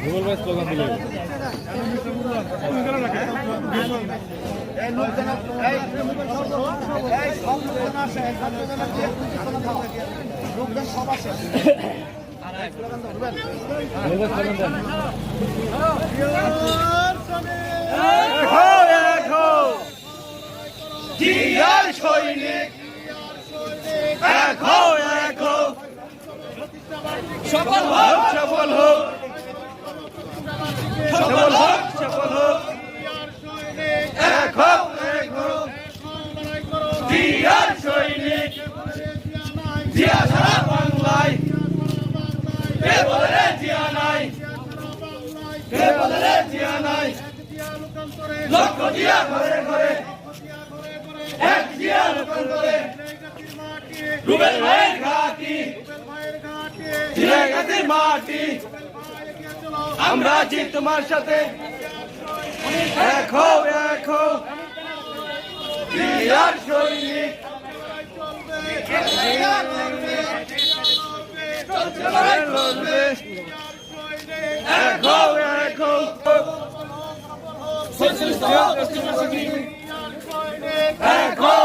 রুবেল ভাই স্লোগান দিলে সফল হোক সফল হোক সফল হোক সফল হোক এক হোক এক হোক জিয়ার সৈনিক জিয়া সারা বাংলায় কে বলে রে জিয়া নাই কে বলে রে জিয়া নাই লক্ষ জিয়া ঘরে ঘরে এক জিয়া লোকান্তরে রুবেল ভাইয়ের ঘাটি জিয়াগাতির মাটি আমরা আছি তোমার সাথে এক হও এক হও জিয়ার সৈনিক এক হও এক হও এক হও